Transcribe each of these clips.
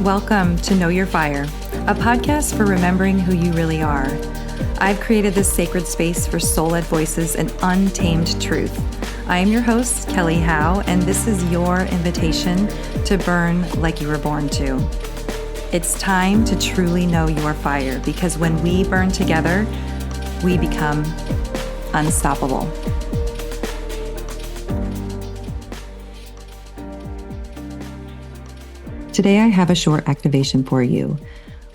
Welcome to Know Your Fire, a podcast for remembering who you really are. I've created this sacred space for soul-led voices and untamed truth. I am your host, Kelly Howe, and this is your invitation to burn like you were born to. It's time to truly know your fire, because when we burn together, we become unstoppable. Today, I have a short activation for you.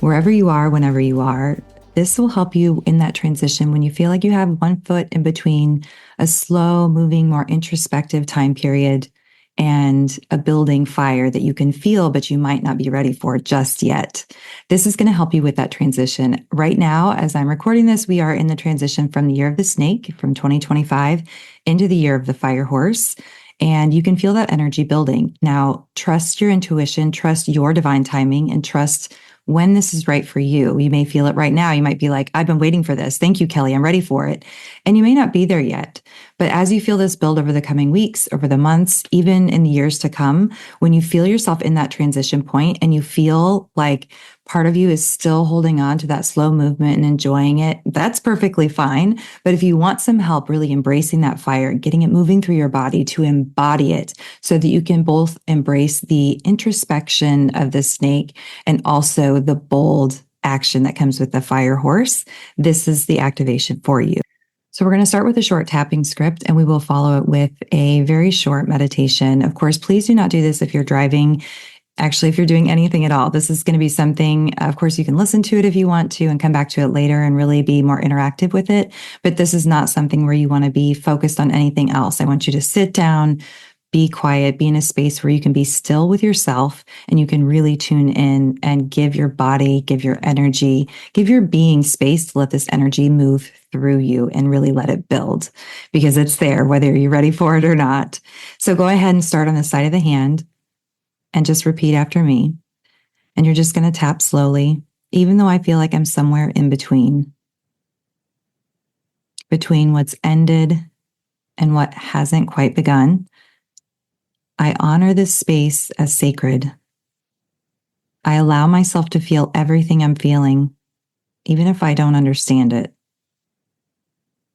Wherever you are, whenever you are, this will help you in that transition when you feel like you have one foot in between a slow moving, more introspective time period and a building fire that you can feel, but you might not be ready for just yet. This is going to help you with that transition. Right now, as I'm recording this, we are in the transition from the year of the snake, from 2025, into the year of the fire horse. And you can feel that energy building. Now, trust your intuition, trust your divine timing, and trust when this is right for you. You may feel it right now. You might be like, I've been waiting for this. Thank you, Kelly. I'm ready for it. And you may not be there yet. But as you feel this build over the coming weeks, over the months, even in the years to come, when you feel yourself in that transition point and you feel like part of you is still holding on to that slow movement and enjoying it, that's perfectly fine. But if you want some help really embracing that fire, getting it moving through your body to embody it so that you can both embrace the introspection of the snake and also the bold action that comes with the fire horse, this is the activation for you. So we're going to start with a short tapping script, and we will follow it with a very short meditation. Of course, please do not do this if you're driving. Actually, if you're doing anything at all, this is going to be something, of course, you can listen to it if you want to and come back to it later and really be more interactive with it. But this is not something where you want to be focused on anything else. I want you to sit down, be quiet, be in a space where you can be still with yourself and you can really tune in and give your body, give your energy, give your being space to let this energy move through you and really let it build, because it's there, whether you're ready for it or not. So go ahead and start on the side of the hand and just repeat after me. And you're just going to tap slowly, even though I feel like I'm somewhere in between what's ended and what hasn't quite begun. I honor this space as sacred. I allow myself to feel everything I'm feeling, even if I don't understand it.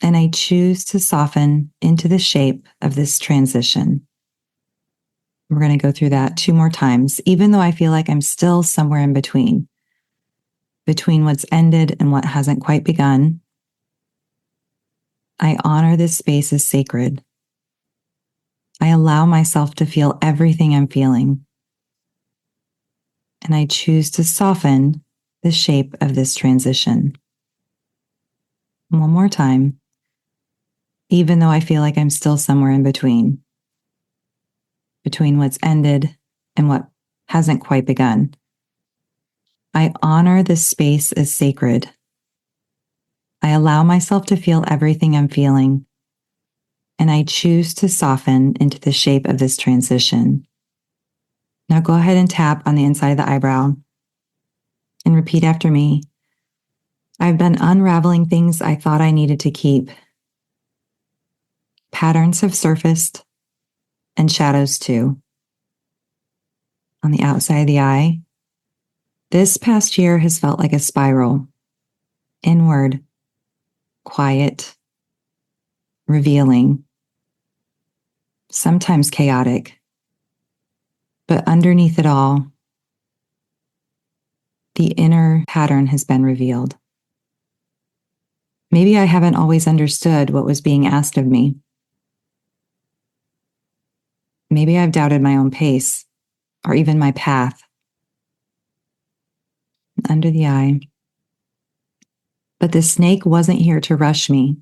And I choose to soften into the shape of this transition. We're going to go through that 2 more times, even though I feel like I'm still somewhere in between what's ended and what hasn't quite begun. I honor this space as sacred. I allow myself to feel everything I'm feeling. And I choose to soften the shape of this transition. 1 more time, even though I feel like I'm still somewhere in between what's ended and what hasn't quite begun. I honor this space as sacred. I allow myself to feel everything I'm feeling. And I choose to soften into the shape of this transition. Now go ahead and tap on the inside of the eyebrow and repeat after me. I've been unraveling things I thought I needed to keep. Patterns have surfaced and shadows too. On the outside of the eye, this past year has felt like a spiral. Inward, quiet, revealing, sometimes chaotic, but underneath it all, the inner pattern has been revealed. Maybe I haven't always understood what was being asked of me. Maybe I've doubted my own pace or even my path. Under the eye. But the snake wasn't here to rush me.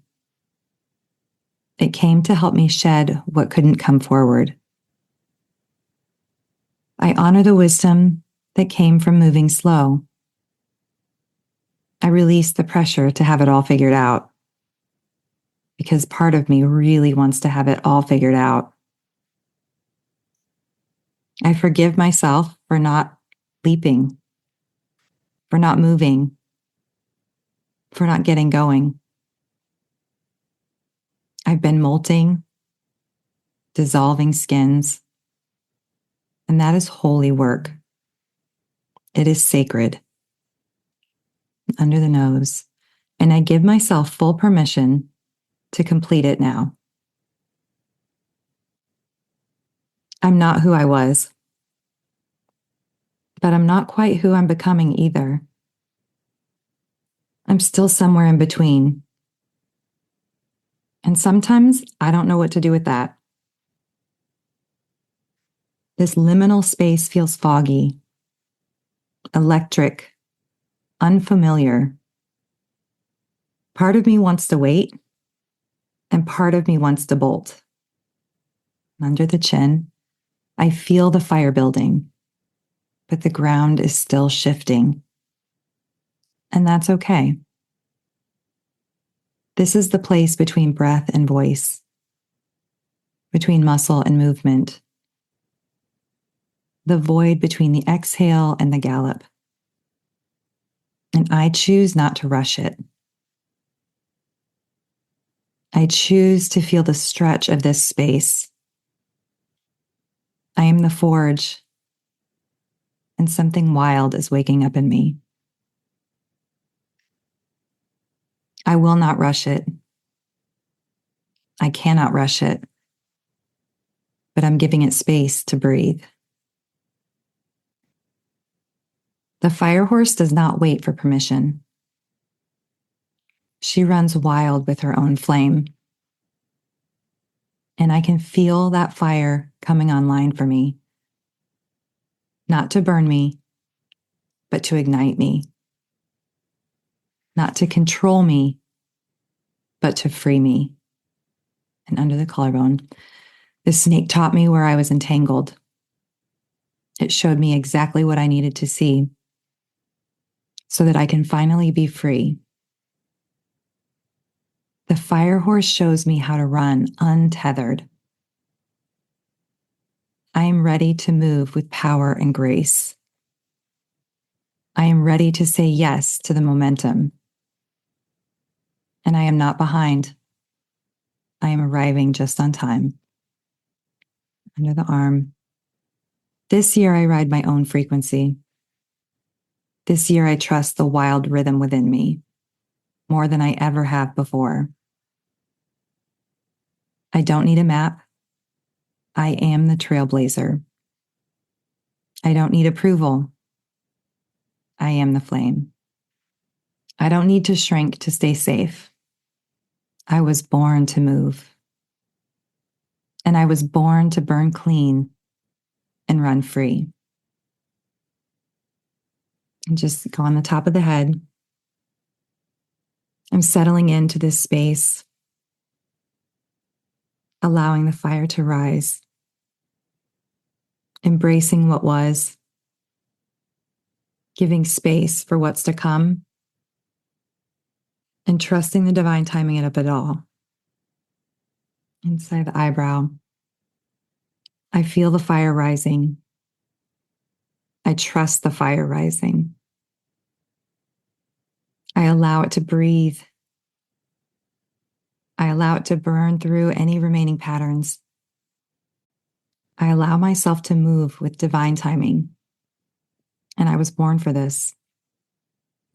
It came to help me shed what couldn't come forward. I honor the wisdom that came from moving slow. I release the pressure to have it all figured out, because part of me really wants to have it all figured out. I forgive myself for not leaping, for not moving, for not getting going. I've been molting, dissolving skins, and that is holy work. It is sacred. Under the nose. And I give myself full permission to complete it now. I'm not who I was, but I'm not quite who I'm becoming either. I'm still somewhere in between. And sometimes I don't know what to do with that. This liminal space feels foggy, electric, unfamiliar. Part of me wants to wait, and part of me wants to bolt. Under the chin, I feel the fire building, but the ground is still shifting. And that's okay. This is the place between breath and voice, between muscle and movement, the void between the exhale and the gallop. And I choose not to rush it. I choose to feel the stretch of this space. I am the forge, and something wild is waking up in me. I will not rush it. I cannot rush it, but I'm giving it space to breathe. The fire horse does not wait for permission. She runs wild with her own flame. And I can feel that fire coming online for me. Not to burn me, but to ignite me. Not to control me, but to free me. And under the collarbone, the snake taught me where I was entangled. It showed me exactly what I needed to see so that I can finally be free. The fire horse shows me how to run untethered. I am ready to move with power and grace. I am ready to say yes to the momentum. And I am not behind. I am arriving just on time. Under the arm. This year I ride my own frequency. This year I trust the wild rhythm within me more than I ever have before. I don't need a map. I am the trailblazer. I don't need approval. I am the flame. I don't need to shrink to stay safe. I was born to move. And I was born to burn clean and run free. And just go on the top of the head. I'm settling into this space, allowing the fire to rise, embracing what was, giving space for what's to come, and trusting the divine timing of it all. Inside the eyebrow, I feel the fire rising. I trust the fire rising. I allow it to breathe. I allow it to burn through any remaining patterns. I allow myself to move with divine timing. And I was born for this.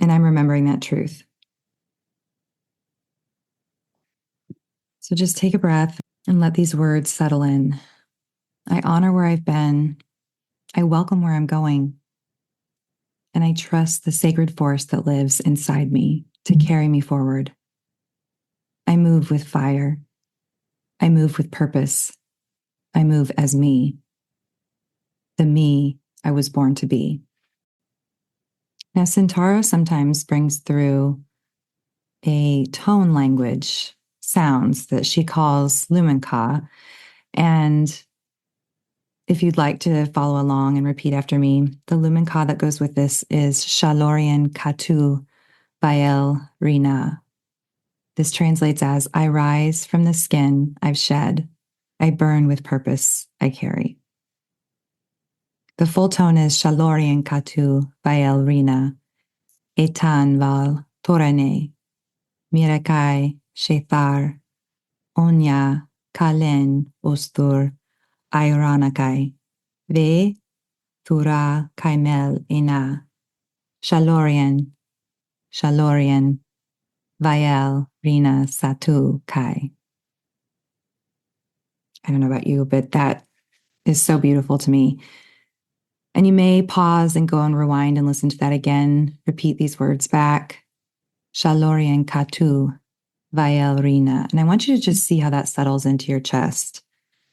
And I'm remembering that truth. So just take a breath and let these words settle in. I honor where I've been. I welcome where I'm going. And I trust the sacred force that lives inside me to carry me forward. I move with fire. I move with purpose. I move as me, the me I was born to be. Now, Centauro sometimes brings through a tone language, sounds that she calls luminka. And if you'd like to follow along and repeat after me, the luminka that goes with this is Shalorian Katu Bael Rina. This translates as, I rise from the skin I've shed. I burn with purpose I carry. The full tone is Shalorian Katu Bael Rina. Etan Val Torane. Mirakai Shethar. Onya Kalen Ostur. Iranakai. Ve Tura Kaimel Ina. Shalorian, Shalorian, Vael, Rina, Satu, Kai. I don't know about you, but that is so beautiful to me. And you may pause and go and rewind and listen to that again. Repeat these words back. Shalorian, Katu, Vael, Rina. And I want you to just see how that settles into your chest.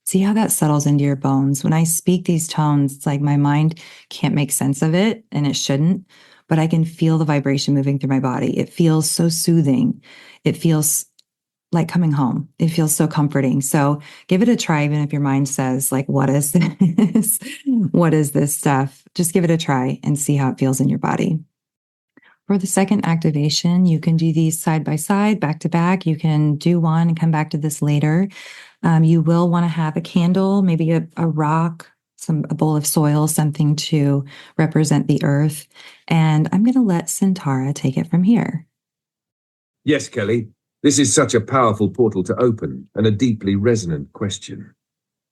See how that settles into your bones. When I speak these tones, it's like my mind can't make sense of it, and it shouldn't, but I can feel the vibration moving through my body. It feels so soothing. It feels like coming home. It feels so comforting. So give it a try, even if your mind says, like, what is this? What is this stuff? Just give it a try and see how it feels in your body. For the second activation, you can do these side by side, back to back. You can do one and come back to this later. You will want to have a candle, maybe a rock, a bowl of soil, something to represent the earth. And I'm going to let Sintara take it from here. Yes, Kelly. This is such a powerful portal to open and a deeply resonant question.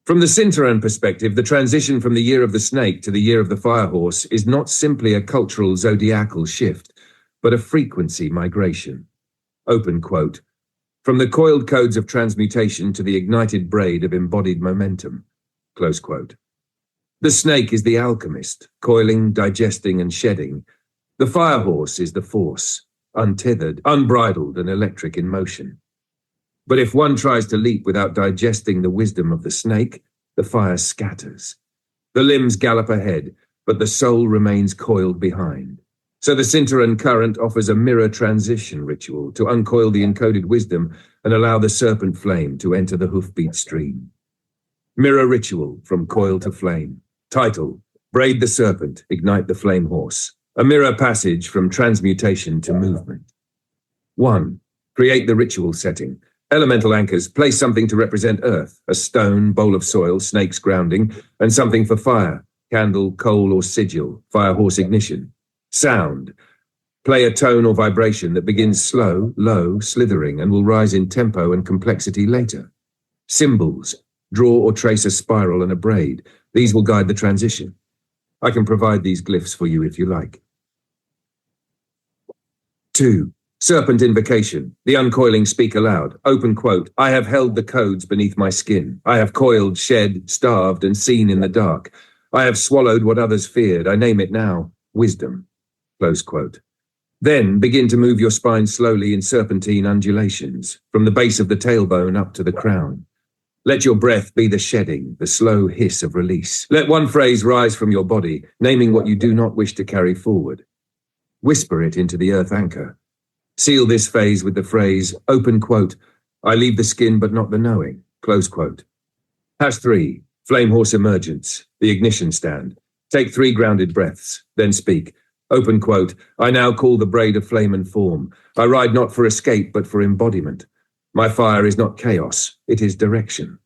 From the Sintaran perspective, the transition from the year of the snake to the year of the fire horse is not simply a cultural zodiacal shift, but a frequency migration. Open quote. From the coiled codes of transmutation to the ignited braid of embodied momentum. Close quote. The snake is the alchemist, coiling, digesting, and shedding. The fire horse is the force, untethered, unbridled, and electric in motion. But if one tries to leap without digesting the wisdom of the snake, the fire scatters. The limbs gallop ahead, but the soul remains coiled behind. So the Sintaran current offers a mirror transition ritual to uncoil the encoded wisdom and allow the serpent flame to enter the hoofbeat stream. Mirror ritual from coil to flame. Title: Braid the serpent, ignite the flame horse. A mirror passage from transmutation to movement. 1. Create the ritual setting. Elemental anchors. Place something to represent earth, a stone, bowl of soil, snake's grounding, and something for fire, candle, coal, or sigil, fire horse ignition. Sound. Play a tone or vibration that begins slow, low, slithering, and will rise in tempo and complexity later. Symbols. Draw or trace a spiral and a braid. These will guide the transition. I can provide these glyphs for you if you like. 2. Serpent invocation. The uncoiling speak aloud. Open quote. I have held the codes beneath my skin. I have coiled, shed, starved, and seen in the dark. I have swallowed what others feared. I name it now. Wisdom. Close quote. Then begin to move your spine slowly in serpentine undulations, from the base of the tailbone up to the crown. Let your breath be the shedding, the slow hiss of release. Let one phrase rise from your body, naming what you do not wish to carry forward. Whisper it into the earth anchor. Seal this phase with the phrase, open quote, I leave the skin but not the knowing, close quote. #3, flame horse emergence, the ignition stand. Take 3 grounded breaths, then speak. Open quote, I now call the braid of flame and form. I ride not for escape but for embodiment. My fire is not chaos, it is direction.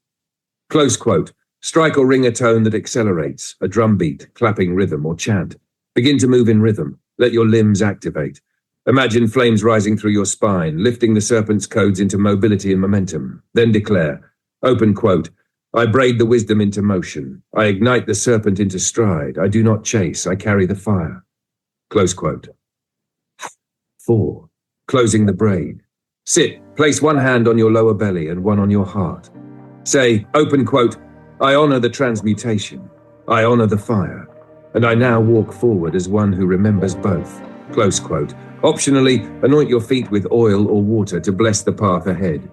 Close quote, strike or ring a tone that accelerates, a drum beat, clapping rhythm, or chant. Begin to move in rhythm, let your limbs activate. Imagine flames rising through your spine, lifting the serpent's codes into mobility and momentum. Then declare, open quote, I braid the wisdom into motion. I ignite the serpent into stride. I do not chase, I carry the fire. Close quote. 4. Closing the braid. Sit, place one hand on your lower belly and one on your heart. Say, open quote, I honor the transmutation. I honor the fire. And I now walk forward as one who remembers both. Close quote. Optionally, anoint your feet with oil or water to bless the path ahead.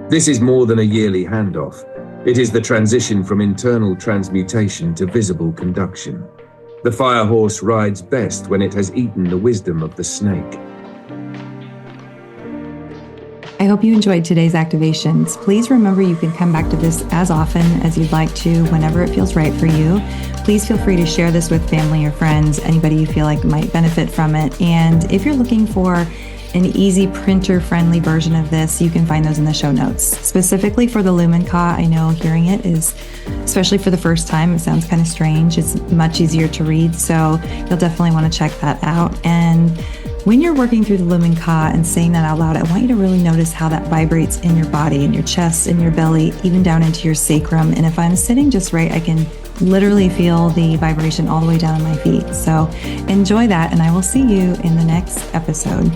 This is more than a yearly handoff. It is the transition from internal transmutation to visible conduction. The fire horse rides best when it has eaten the wisdom of the snake. I hope you enjoyed today's activations. Please remember you can come back to this as often as you'd like to, whenever it feels right for you. Please feel free to share this with family or friends, anybody you feel like might benefit from it. And if you're looking for an easy printer-friendly version of this, you can find those in the show notes. Specifically for the Lumen Ka, I know hearing it is, especially for the first time, it sounds kind of strange. It's much easier to read, so you'll definitely want to check that out. And When you're working through the lumen ka and saying that out loud, I want you to really notice how that vibrates in your body, in your chest, in your belly, even down into your sacrum. And if I'm sitting just right, I can literally feel the vibration all the way down in my feet. So enjoy that, and I will see you in the next episode.